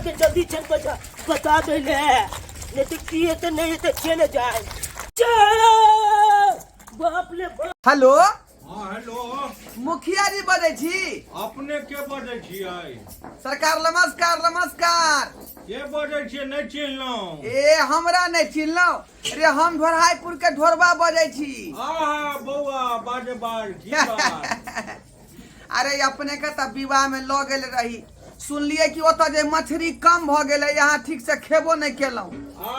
के जल्दी चल बता दे ले, नहीं तो किए तो नहीं तो चले जाए। बाप ले बाप। हेलो हाँ हेलो, मुखिया जी बजे छी? अपने के बजे छियै? सरकार नमस्कार नमस्कार। के बजे छियै नहीं चिन्हलौं? ए हमरा नहीं चिन्हलौं? अरे हम ढोरहाईपुर के ढोरबा बजे छी। हाँ बउआ बाजे बार की बात? अरे अपने के त विवाह में ल गेल रही, सुनलिए कि ओत जे मछली कम भ गेले, यहाँ ठीक से खेबो नहीं केलौं,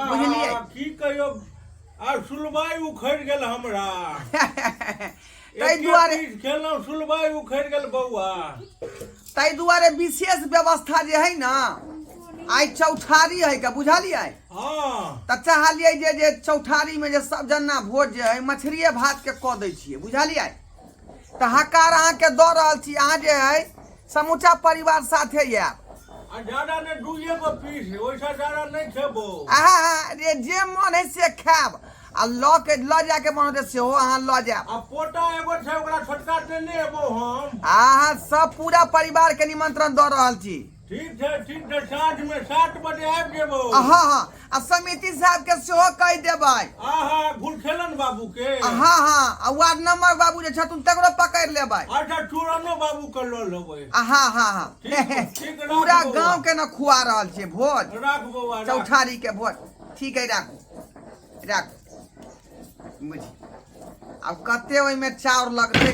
बुझलिए? की कहियो आ सुलबाई उखड़ गेल हमरा। तै दुआरे खेलौं सुलबाई उखड़ गेल बउआ। तै दुआरे विशेष व्यवस्था जे है ना, आई चौठारी है का बुझलिए? हाँ त चाहलिए जे चौठारी में जे सब जना भोज जे है मछलिए भात के क दै छियै, बुझलिए? त हकार अहाँ के द रहल छी, अहाँ जे है समूचा परिवार साथे आयब। ज्यादा ने दुइये गो पीस है, वैसा ज्यादा नहीं खेबो। अरे जे मन है से खायब, आ ल जाके मन होते सेहो अहाँ ल जायब। आ पोटा एगो छै, ओकरा छोटका देने एबो हम। अहाँ सब पूरा परिवार के निमंत्रण द रहल छी। ठीक है, साँझ में 7 बजे आबि जेबो। हाँ, आ समिति साहब के सेहो कह देबै। गुलखेलन बाबू के। हाँ, वार्ड नंबर बाबू जे छथुन तकरो पकड़ लेबै। अच्छा, चूरनो बाबू के ल लेबै। हाँ। ठीक, पूरा गांव के न खुआ रहल छियै भोज, राख बउआ, चौठारी के भोज। ठीक है, राखू बुझी। अब कते ओहि में चाउर लगतै?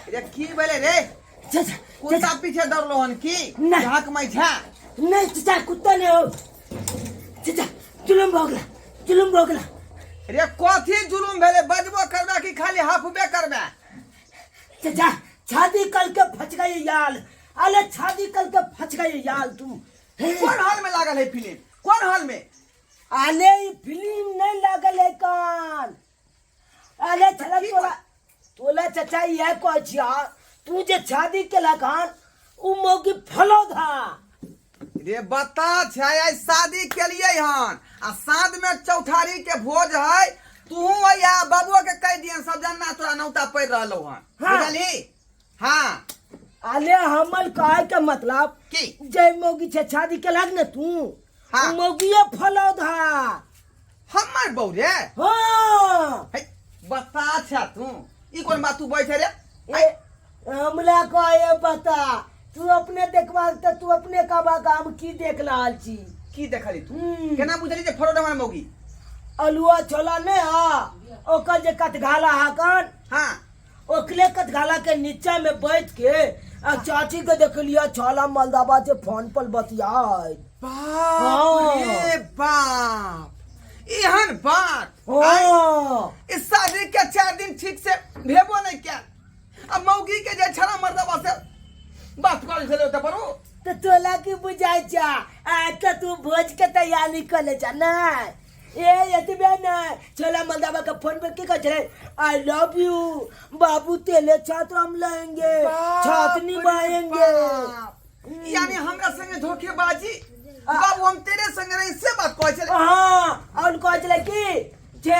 रे की भेले रे? कुत्ता पीछे दौड़लो हन की? झाक मै झा नहीं चाचा, कुत्ता नहीं हो चाचा, जुलुम हो गेला। रे कथी जुलुम भेले? बजबो करबे कि खाली हफबे करबे? चाचा शादी कल के फंस गई याल। अरे शादी कल के फंस गई याल तुम। कौन हॉल में लागल है फिल्म? कौन हॉल में? अरे फिल्म नहीं लागल है कान। अरे चला तोला चाचा ये कह तू जे शादी के लगान उ मौगी फलो था। रे बता छै, शादी के लिए हन आ साँझ में चौठारी के भोज है। तू या बाबुओ के कह दियन, सब जना तोरा नौता पड़ रहलो हन, बुझली? हाँ। अरे हमल कहे के मतलब की जय मौगी छे शादी के लग न तू। हाँ। मौगिए फलो था हमर बहू रे। हाँ। बता छै तू ई कोन बात? तू बैठे रे हमला कहे बता, तू अपने देखवा त तू अपने काम की देख रहल छी? की देखली तू? केना बुझली जे फरोड हमर मौगी? अलुआ छोला ने ओकर जे कटघाला हाकन। हाँ, ओकले कटघाला के नीचा में बैठ के आ चाची के देखलिया छोला मलदाबा से फोन पर बतियाई। बाप रे बाप, एहन बात? इस शादी के 4 दिन ठीक से भेबो नहीं क्या? अब मौगी के जे छरा मर्दबा से बात कर छले त परो तो तोला की बुझाई छा? आ तू भोज के तैयारी कर ले जा ना। एतबे ना, छोला मलदाबा के फोन पे की कह छे? आई लव यू बाबू, तेले छात्र हम लेंगे, छातनी बाएंगे। यानी हमरा संगे धोखेबाजी? बाबू हम तेरे संगे नहीं से बात कह छले। हाँ, और कह छले कि जे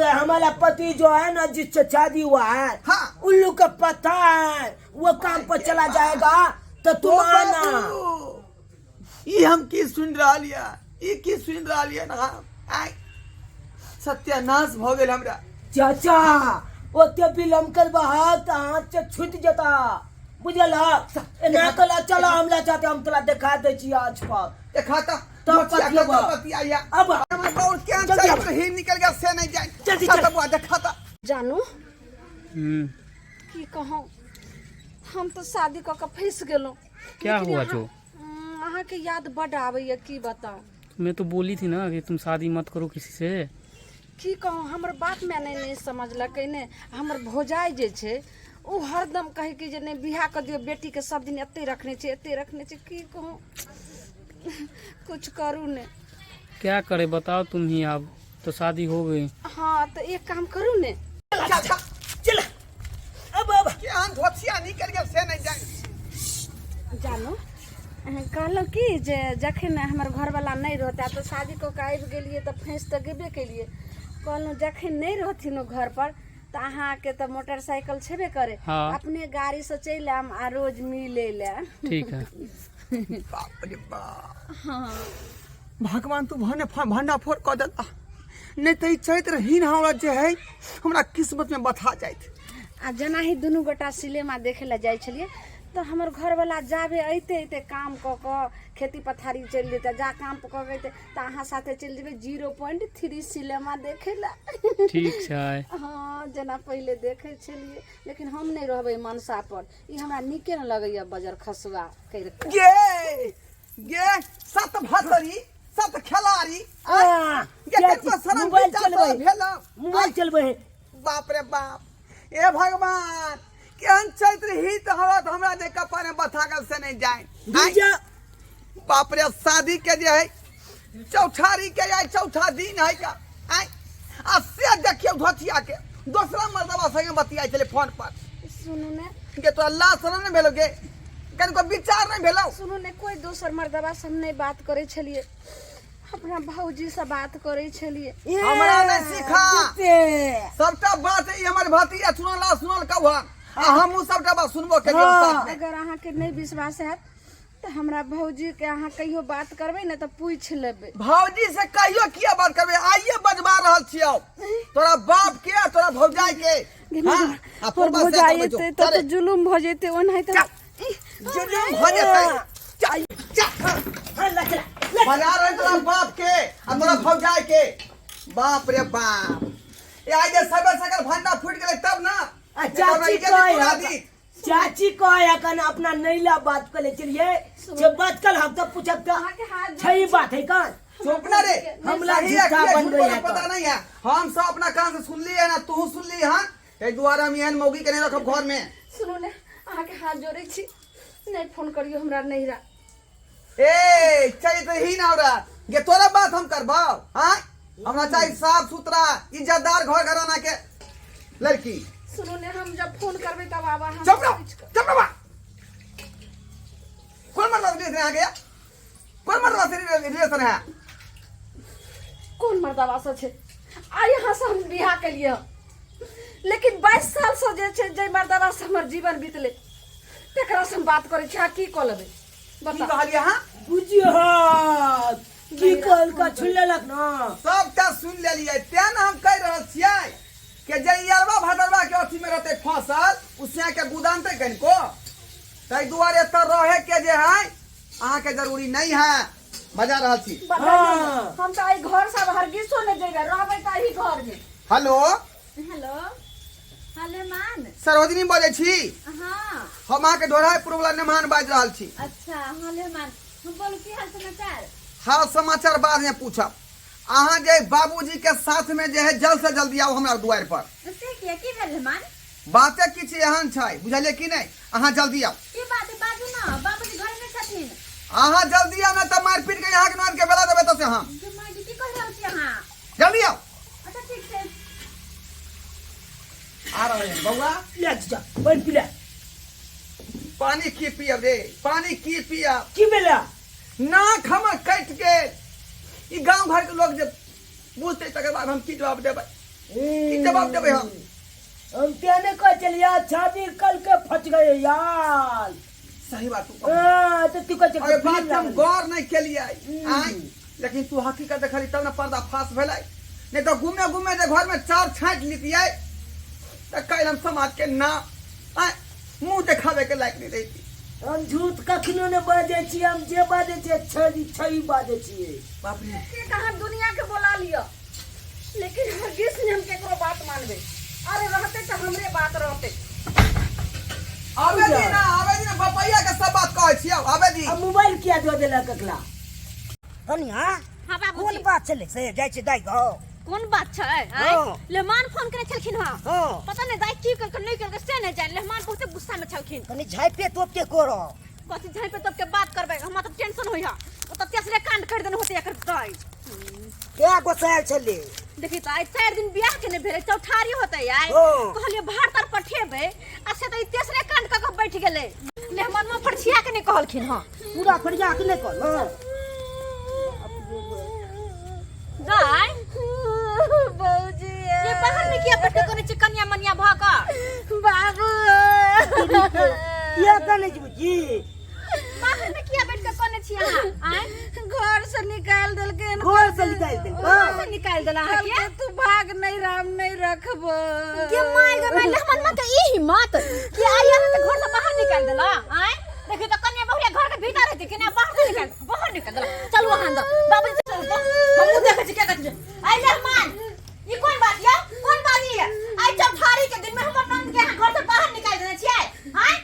हमारा पति जो है ना, जिससे शादी हुआ है, हाँ, उल्लू का पता है, वो काम पर चला जाएगा तो तुम आना। ये हम की सुन रहा लिया, ये की सुन रहा लिया ना? आय सत्यानाश भ गेल हमरा। चाचा ओते विलम्ब करबा त हाथ से छूट जता, बुझल? ना कला चला हमला चाहते, हम तोरा दिखा दे छी आज पर। देखा तो पतिया अब हमर और क्या चाहिए? ही निकल गया से नहीं जाए। जल्दी चल बुआ देखा ता जानू की कहूँ, हम तो शादी क के फंस गेलो। क्या हुआ जो? अहाँ के याद बड आवे, की बताऊं? मैं तो बोली थी ना कि तुम शादी मत करो किसी से। की कहूँ, हमर बात मैंने नहीं समझलक ने। हमर भौजाई जे छे उ हरदम कहे कि जे नहीं बियाह कर दियो, बेटी के सब दिन एते रखने छे। की कहूँ, कुछ करू ने। क्या करे बताओ तुम ही, अब तो शादी हो गई। हाँ तो एक काम करू ने। चल अब क्या धोतिया निकल गया से नहीं जाए। जानू कहलो कि जे जखन हमर घर वाला नहीं रहता तो शादी को आबि गेलिए तो फंस तो गेबे केलिए। कहलूँ जखन नहीं रहथिन घर पर तो अहाँ के तो मोटरसाइकिल छेबे करे हाँ। अपने गाड़ी से चल आम आ रोज मिले ले। ठीक है। बाप रे बाप, हाँ भगवान तू भंडा फोड़ कऽ देता, नहीं तो ई चैत्र हीन हमरा जे है हमरा किस्मत में बथा जाइत। आ जना ही दुनू गोटा सिनेमा देखे ला जाए छलिए तो हमर घर वाला जाबे अइते अइते काम क खेती पथारी चल जेते, जा काम क के अइते त अहाँ साथे चल जेबे 0.3 सिनेमा देखे ला। ठीक छै। हाँ जना पहले देखे छलिए, लेकिन हम नहीं रहबे मनसा पर, ई हमरा नीके न लगैया बजर खसुआ कर के। गे सत भतरी सत खिलाड़ी मोबाइल चलबे बाप रे बाप, ए भगवान केहन चैत्र ही तो हमरा जे कपारे बथा गल से नहीं जाए। बाप रे शादी के जे है चौठारी के या चौथा दिन है का आई आ से देखियो धोतिया के दूसरा मर्दवा संगे बतियाई चले फोन पर। सुनू ने के तो अल्लाह सलाम ने भेलोगे कनको विचार नहीं भेलो। सुनू ने कोई दोसर मर्दवा से हम नहीं बात करे छलिए, अपना भौजी से बात करे छलिए। हमरा नहीं सीखा सबटा बात ई हमर भतिया सुनल कहवा आ हमहु सबटा बात सुनबो के साथ में। अगर अहाँ के नहीं विश्वास है तो हमरा भौजी के अहाँ कहियो बात करबे ना तो पूछ लेबे। भौजी से कहियो किया बात करबे, आइए बजवा रहल छियौ तोरा बाप के तोरा भौजाई के। हां और भौजाई एते तो जुलुम भ जेते ओनाहि तो जुलुम भ जेते। बजा रहे तोरा बाप के आ तोरा भौजाई के। बाप रे बाप, ए आई जे सबे सकल भंडा फूट गेलै तब ना चाची कहे कन अपना नैला बात कर ले चलिए जब बात कल हम तो पूछब तो सही बात है कन चुप ना रे, हमला झूठा बन गई है पता नहीं है। हम सब अपना कान से सुन लिए है ना, तू सुन ली हां ए दुआरा में एहन मौगी के नहीं रखब घर में। सुनो ने अहाँ के हाथ जोड़े छी, नहीं फोन करियो हमरा नहीं रा। ए चाहिए ही ना रा ये तोरा बात हम करबो। हां हमरा चाहिए साफ सुथरा इज्जतदार घर घराना के लड़की। सुनो ने हम जब फोन करबे तब आवा हम चुप रहो। कौन मर्द रिलेशन आ गया, कौन मर्द रिलेशन है? कौन मर्दवा से छे आ यहाँ से हम बियाह के लिए, लेकिन 22 साल से जे छे जे मर्दवा से हमर जीवन बीतले तकरा से हम बात करे छी। की क लेबे की बता कहलिए? हां बुझियो की कल का छुन लेलक ना, सबटा सुन लेलिए। तेन हम कह रहल छियै कि जइयारवा भदरवा के अथी में रहते फसल उसे के गुदानते कनको तै दुआरे त रहे के जे है अहाँ के जरूरी नहीं है। बजा रहल छी। हम तो आई घर से हरगिजो ने जेबे, रहबे त ही घर में। हेलो हेलो हेलो मान सरोजनी बोले छी। हां हम अहाँ के ढोराईपुर वाला मेहमान बाज रहल छी। अच्छा हेलो मान, हम बोल की हाल समाचार? हाल समाचार बाद में पूछब। अहाँ जे बाबूजी के साथ में जे है जल्द से जल्दी आओ हमरा द्वार पर। से की भेल मान? बाते किछ एहन छै बुझलिए कि नहीं, अहाँ जल्दी आओ। की बात है बाजू ना, बाबूजी घर में छथिन। अहाँ जल्दी आओ ना तो मार पीट के यहाँ के नार के बेला देबे तो से हम। जमाई जी की कह रहल छी अहाँ? जल्दी आओ। अच्छा ठीक छै आ रहे हैं बउआ। ले जा बन पिला पानी की पियब रे, पानी की पियब। की बेला नाक हमर कट के ई गांव घर के लोग जब बुझते तकर बाद हम की जवाब देबै, की जवाब देबै हम कहने को चलिए शादी कल के फट गए यार। सही बात तू तो तू कह अरे बात हम गौर नहीं केलिए आई, लेकिन तू हकीकत देखली तब ना पर्दा फास भेलै। नहीं तो घूमे घूमे जे घर में चार छांट लितियै त काल्हि हम समाज के ना मुंह देखावे के लायक नहीं रही। हम झूठ कखनो ने बाजे छी, हम जे बाजे छी छई बाजे छी। बाप रे के कहां दुनिया के बोला लियो, लेकिन हरगिज ने हम केकरो बात मानबे। अरे रहते तो हमरे बात रहते। आवे दी ना बपैया के सब बात कहै छियै। आवे दी अब मोबाइल किया दो देला ककला हनिया हां बाबूजी कोन बात छले से जाय छै दाई गो? कौन बात छै? लेमान फोन करे छलखिन। हां पता नहीं दाई की कर नहीं कर से नहीं जान। लेमान बहुत गुस्सा में छलखिन। कनी झाइपे तोप के करो कथि झाइ पे तब के बात करबे, हमरा तो टेंशन होइहा। ओ त तेसरे कांड कर देन होते एकर दाई। क्या गोसाल छले? देखी त आई 4 दिन बियाह के ने भेले, चौठारी होते आई। कहलिए भार तर पठेबे आ से त तेसरे कांड क के बैठ गेले। मेहमान में फरछिया के ने कहलखिन। हां पूरा फरिया के ने कर दाई बौजी ये बाहर में किया पटक करे कन्या मनिया के ये कने बुझी बाहर में किया बैठ के कोने छी अहाँ आय घर से निकाल दिल के घर से निकाल दे से निकाल देला अहाँ के तू भाग नहीं राम नहीं रखब के माय गे माय लहमन मत ई हिम्मत कि आइया तो घर से बाहर निकाल देला आय देखिए तो कन्या बहुरिया घर के भीतर रहती कि ना बाहर निकाल देला चल वहां अंदर बाबूजी चल तो हम देखे छी क्या करती आय लहमन ये कौन बात है कौन बात है आय चौठारी के दिन में हमर नंद के यहाँ घर से बाहर निकाल देने छियै हां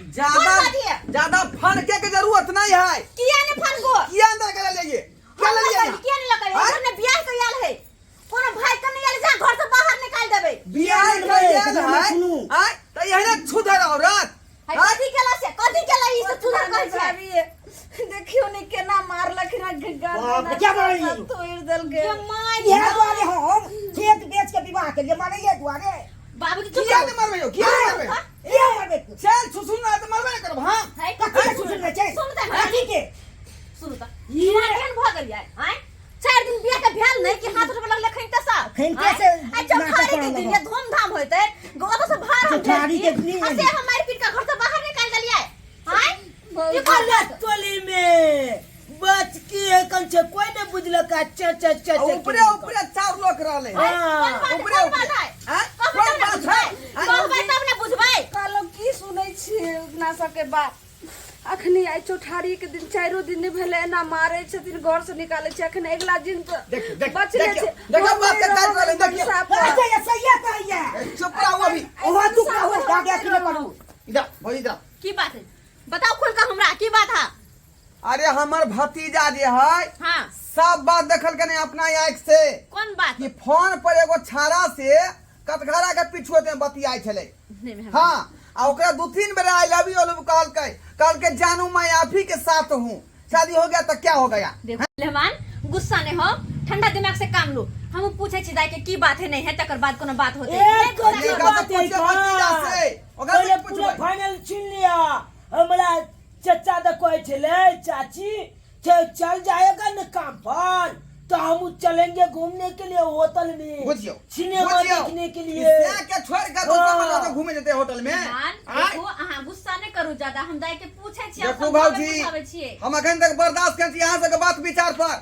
ज्यादा फनके के जरूरत नहीं है। किया ने फन को किया अंदर कर ले क्या ले लिए किया ने लगे हमने बियाह कइल है कोनो भाई के नहीं आले जा घर से बाहर निकाल देबे बियाह कइल है आय त यही छुधर औरत कथी केला ई से सुधर कहै छै देखियो ने केना मारलक ना बाप, क्या मार रही है? तोड़ दिल के ये द्वारे हम खेत बेच के विवाह के लिए माने ये द्वारे बाबूजी चुप किया ने मरबे किया ने मरबे ये मरबे तू चल सुसुन ना त मरबे करब हां है कथी सुन ले छै सुनते हैं। हाथी के सुनु त ये केन भ गेल है हैं 4 दिन बियाह के भेल नहीं कि हाथ उठबे लगले खैनते सा खैनते से आ चौठारी के दिन ये धूमधाम होते गोदो से भार हम चौठारी के दिन। से हम मार पीट के घर से बाहर निकाल देलिए हैं ये कौन बात टोली में बच की है कम से कोई ने बुझलक च ऊपरे ऊपरे चार लोग रहले कौन बात है हां कौन बात है कहबै तब ने बुझबै कहलो की सुनै छी ना सके बात अखनी आई चौठारी के दिन 4 दिन नहीं भेले ना मारे छथिन घर से निकाले छै अखन अगला दिन तो बचले छै देखो बात के काट वाले देखिए अच्छा ये सही है कहिए चुप रहो अभी ओहा तू का हो जाके अकेले करू इधर भाई इधर की बात है बताओ खुल का हमरा की बात है अरे हमर भतीजा जे है हां सब बात देखल के नहीं अपना आंख से कौन बात कि फोन पर एगो छाड़ा से कटघरा के पीछे में बतियाई छले हाँ आ ओकरा 2-3 बेर आई लव यू कहल के जानू मैं आप ही के साथ हूँ शादी हो गया तो क्या हो गया देखो मेहमान गुस्सा ने हो ठंडा दिमाग से काम लो हम पूछे छी दाई के की बात है नहीं है तकर बाद कोनो बात होते एक ये बात तो पूछे भतीजा से ओकरा पहले से पूरा पूछबै फाइनल छीन लिया हमरा चचा द कोई छले चाची चल जाएगा न काम पर तो हम चलेंगे घूमने के लिए होटल में बुझियो सिनेमा देखने के लिए के छोड़ के दूसरा मतलब तो घूमे जते होटल में देखो अहाँ गुस्सा नहीं करू ज्यादा हम दाई के पूछे छी देखो भाजी हम अखन तक बर्दाश्त कर छी यहाँ से बात विचार पर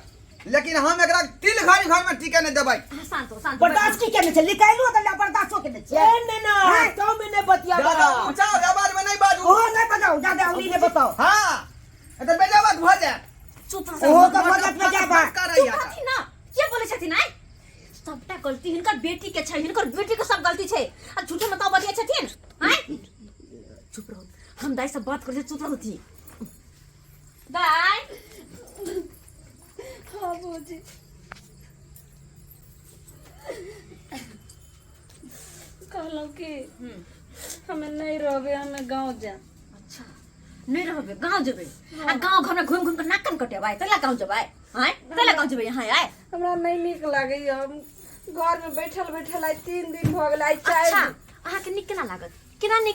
लेकिन हम एकरा तिल घर में टिके नहीं देबै शांत हो बर्दाश्त की करने से निकालो तो ना बर्दाश्त हो के दे ए ना तो मैंने बतिया ज्यादा ऊंचा आवाज में नहीं बाजू ओ नहीं बताओ ज्यादा उंगली ने बताओ हां तो बेजावत भ जाए चुप ओहो तो मदद में जाबा कर रही चुप थी ना के बोले छथिन आई सबटा गलती हिनकर बेटी के छै हिनकर बेटी के सब गलती छै आ झूठे बताओ बतिया छथिन हैं चुप रहो हम दाई से बात करे चुप रहो थी दाई हां बोजी कहलो कि हमें नहीं रहबे हमें गांव जा अच्छा नहीं रहबे गांव जेबे आ गांव घर में घूम घूम के नाक कान कटेबै तला गांव जेबै हैं तला गांव जेबै यहाँ आए हमरा नहीं नीक लागे हम घर में बैठल आई 3 दिन भ गेल आई 4 अच्छा दिन अहाँ के नीक केना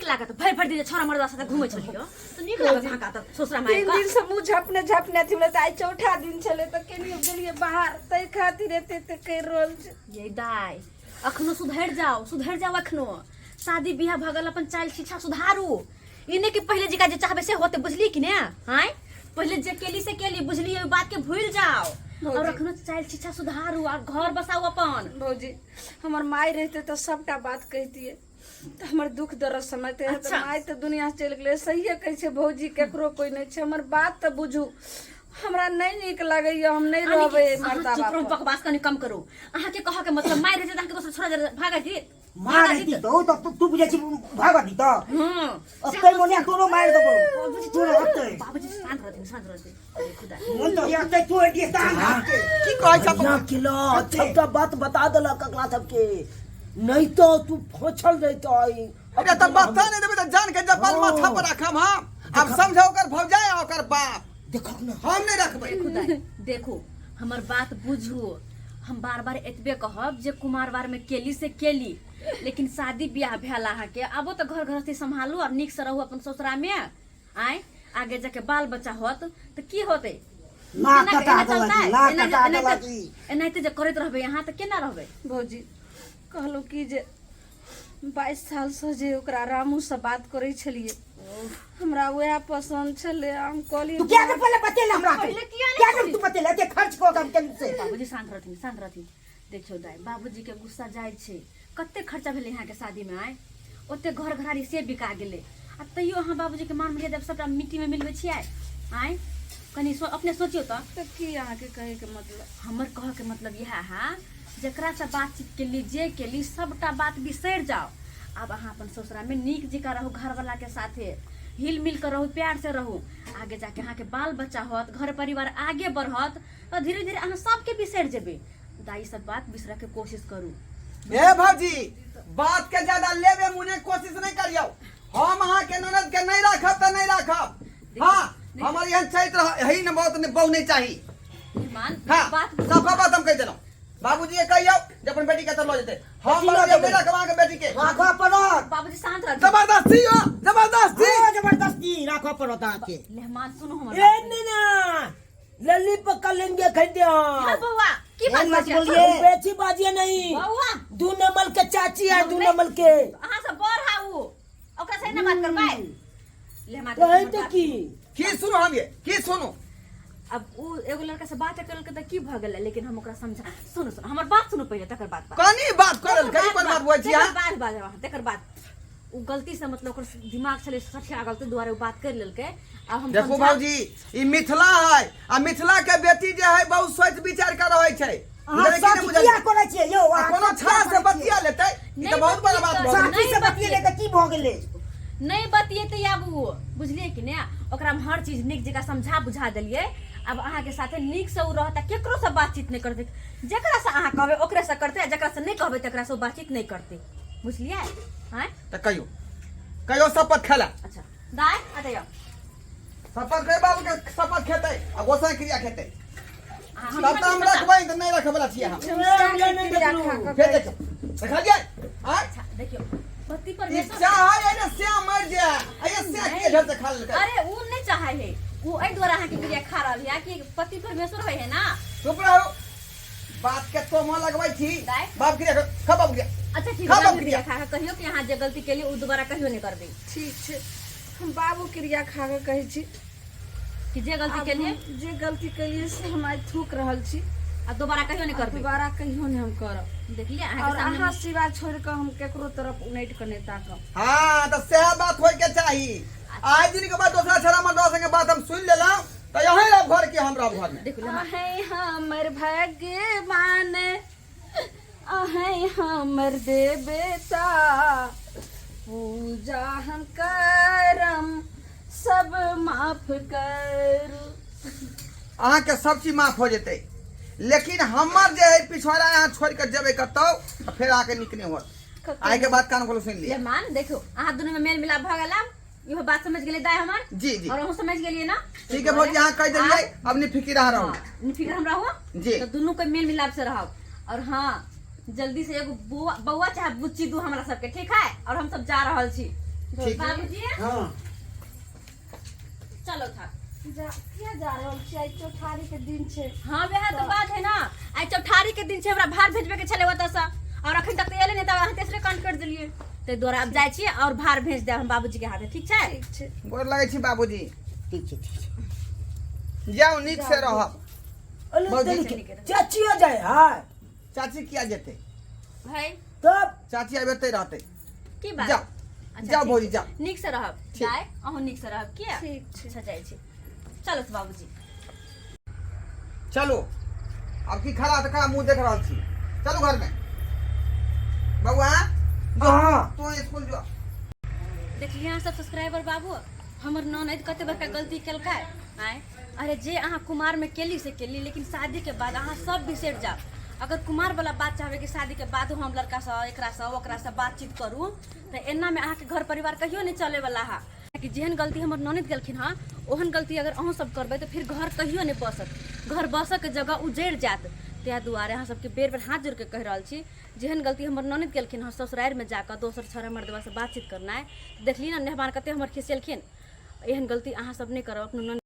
लागत भर भर दिन छोरा मर्दा साथे घूमै छलियो तो नीक लागत अहाँ का त ससुरा माय 3 का दिन से मुंह झपने थी बोले आई चौथा दिन चले तो केनी गेलिए बाहर तै खातिर एते कर रोल छै ये दाई अखनो सुधर जाओ अखनो शादी बियाह भगल अपन चाल शिक्षा सुधारू इने कि पहले जिका जे चाहबे से होते बुझली कि ने हां पहले जे केली से केली बुझली ओइ बात के भूल जाओ और अखनो चाल शिक्षा सुधारू और घर बसाओ अपन भौजी हमर माय रहते तो सबटा बात कहतिए तो हमर दुख दर्द समझते है अच्छा। तो माय तो दुनिया से चल गेले सही कह छै भौजी केकरो कोई नहीं छै हमर बात तो बुझू हमरा नहीं नीक लागैया हम नहीं रहबे मर्दा चुप रहो बाप बकवास कनी कम करो अहाँ के कह के मतलब माय रहते त के दोसर छोरा भागा दी मार दी तो तू बुझे छी भागा दी तो हां अक्कै मोनिया तोरो मार दबो तोरो अक्कै बाबूजी शांत रहते अरे खुदा मन तो अक्कै तू एडी स्थान के की कहै छ ना किलो सबका बात बता देला ककला सबके नहीं तो तू फोछल रहतो आई अरे त बता नहीं देबे त जान के जबान माथा पर रखम हम अब समझो ओकर भौजाई ओकर बाप देखो ना हम नहीं रखबै खुदा देखो हमर बात बुझू हम बार बार एतबे कहब जे कुमारवार में केली से केली लेकिन शादी ब्याह भेला है के अब तो घर गृहस्थी संभालू और निक से रहू अपन ससुरा में आए आगे जाके बाल बच्चा होत तो की होते ना कटा दलती एनाहिते जे करैत रहबे यहाँ तो केना रहबे भौजी कहलो कि जे 22 साल से जे ओकरा रामू से बात करे छलिए हमरा वह पसंद छले हम कहली तू क्या कर पहले बतेला हमरा के पहले किया नहीं क्या कर बोली? तू बतेला के खर्च को हम केन से बाबूजी शांत रहथिन देखियो दाई बाबूजी के गुस्सा जाय छै कते खर्चा भेलै यहाँ के शादी में आए ओते घर घरारी से बिका गेलै आ तैयो अहाँ बाबूजी के मान मर्यादा सबटा मिट्टी में मिलबै छियै आए कनी अपने सोचियो तो की अहाँ के कहे के मतलब हमर कह के मतलब यह है जकरा से बातचीत के ली जे के ली सबटा बात बिसर जाओ अब अहाँ अपन ससुरा में नीक जिका रहू घर वाला के साथे हिल मिल कर रहू प्यार से रहू आगे जाके अहाँ के बाल बच्चा होत घर परिवार आगे बढ़त तो धीरे धीरे अहाँ सबके बिसर जेबे दाई सब बात बिसरा के कोशिश करू ए भौजी बात के ज्यादा लेबे मुने कोशिश नहीं करियो हम अहाँ के ननद के नहीं राखब त नहीं राखब हां हमर यहां चैत्र है न बहुत ने बहु नहीं चाहिए मेहमान हां बात सफा बात हम कह देलो बाबूजी के कहियो जे अपन बेटी के त लो जेते हम बड़ा जे मेरा कमा के बेटी के राखो पड़त बाबूजी शांत रह जबरदस्ती हो जबरदस्ती जबरदस्ती राखो पड़त आके मेहमान सुनो हमर ए नैना लल्ली पका लेंगे खैदिया हां बउआ की बात मत बजिया बोलिए। बेची बाजिए नहीं बउआ दू नमल के चाची है दू नमल के अहाँ सब बर हाउ ओकरा से न बात करबै ले मार कहे तो की सुनो हम ये की सुनो अब वो एगो लड़का से बात करल के त की भ गेलै लेकिन हम ओकरा समझा सुनो हमर बात सुनो पहिले तकर बात कनी बात करल कई पर बात बुझी हां बात बात वहां तकर बात उ गलती से मतलब ओकर दिमाग चले सठिया गलती द्वारा उ बात कर लेलकै अब हम देखो भौजी ई मिथिला है आ मिथिला के बेटी जे है बहुत सोच विचार कर रहै छै अहाँ सब किया करे छियै यौ आ कोनो छा से बतिया लेतै ई त बहुत बड़ा बात भऽ साथी से बतिएले त की भ गेलै नहीं बतिएतै आबू बुझलिए कि ने ओकरा हम हर चीज नीक जगह समझा बुझा देलिए अब अहाँ के साथे नीक से उ रहता केकरो से बातचीत नहीं करते जकरा से अहाँ कहबै ओकरे से करते जकरा से नहीं कहबै तकरा से बातचीत नहीं करते बुझलिए हैं त कहियो शपथ खेला अच्छा दाई आते जाओ शपथ के बाबू के शपथ खेतै आ गोसाई क्रिया खेतै हम तब त हम रखबै त नहीं रखबै बला छियै हम फेर देखो देखलिए हां अच्छा देखियो पति ई परमेश्वर चाहे है ना से मर जाए अये से के घर से खा लेलकै अरे उ नहीं चाहे है वो एहि द्वारा अहाँ के क्रिया खा रहल है कि पति परमेश्वर होय है ना चुप रहो बात के तो मन लगबै छी दाई। बाप क्रिया खा बाबू क्रिया अच्छा ठीक खा है बाबू क्रिया क्रिया खा के कहियो कि अहाँ जे गलती केली उ दोबारा कहियो नहीं करबे ठीक छै हम बाबू क्रिया खा के कहै छी कि जे गलती आब केलिए हम जे गलती केलिए से हम आज थूक रहल छी आ दोबारा कहियो नहीं करबे दोबारा कहियो नहीं हम करब देखलिए अहाँ और के सामने अहाँ सिवा छोड़ के हम केकरो तरफ उनट के नहीं ताकब हां त से बात होय के चाही आज दिन के बाद दूसरा छरा मर्दवा संगे बात हम सुन लेला त यही रह घर के हमरा घर में देखो ले अहे हमर भाग्यवान अहे हमर देवता पूजा हम करम सब माफ करू अहाँ के सब चीज माफ हो जेतै लेकिन हमर जे है पिछवाड़ा यहाँ छोड़ के जेबे कतौ फिर आके निकने होत आए के बाद कान खोल सुन लिया मेहमान देखो अहाँ दोनों में मेल मिलाप भ गेला इहो बात समझ गेले दाई हमर जी जी और हम समझ गेलिए ना ठीक है भौजी यहाँ कह देलिए अब नहीं फिक्र रह रहो फिक्र हम रहो जी। तो दोनों के मेल मिलाप से रहो और हाँ जल्दी से एगो बउआ चाहे बुच्ची दू हमरा सबके ठीक है और हम सब जा रहल छी ठीक है। बाबूजी हां चलो था किया जा रहल छी आइ चौठारी के दिन छै हाँ वह तो बात है ना आई चौठारी के दिन से हमरा भार भेजबे के छले ओतऽ से और अखन तक एले नहीं तब अहाँ तेसरे कांड कर देलिए ते द्वारा अब जाय छी और भार भेज दे हम बाबूजी के हाथे ठीक छै ठीक छै गोर लगे छी बाबूजी ठीक छै जाओ नीक से रहब अरे बहुत तेरी नीक के- चाचिया जाए हां चाची किया जेते भाई तब चाची आबते रहते की बात जाओ अच्छा, जाओ ठीक। भौजी जाओ नीक से रहब ठीक। जाय अहूँ नीक से रहब किया ठीक छै अच्छा जाय छी चलो तो बाबूजी चलो अब की खड़ा तो खड़ा मुंह देख रहा छी चलो घर में बउआ हां तू स्कूल जो देखलिए अहाँ सब सब्सक्राइबर बाबू हमर ननद कते बड़का गलती केलकै आय अरे जे अहाँ कुमार में केली से केली लेकिन शादी के बाद अहाँ सब बिसर जाओ अगर कुमार वाला बात चाहबे कि शादी के बाद हम लड़का से एकरा से ओकरा से बातचीत करू तो एना में अहाँ के घर परिवार कहियो नहीं चले वाला है कि जेहन गलती हमर ननद गेलखिन हाँ ओहन गलती अगर अहूँ सब करबै तो फिर घर कहियो नहीं बसत घर बसक के जगह उजड़ जात तै दुआरे अहाँ सबके बेर बेर हाथ जोड़ के कह रहल छी जेहन गलती हमर ननद केलखिन हँ ससुरारि में जाकर दोसर छौड़ा मर्दवा से बातचीत करना है देखली ना मेहमान कते हमर खिसेलखिन एहन गलती अहाँ सब नहीं करब अपनो ननद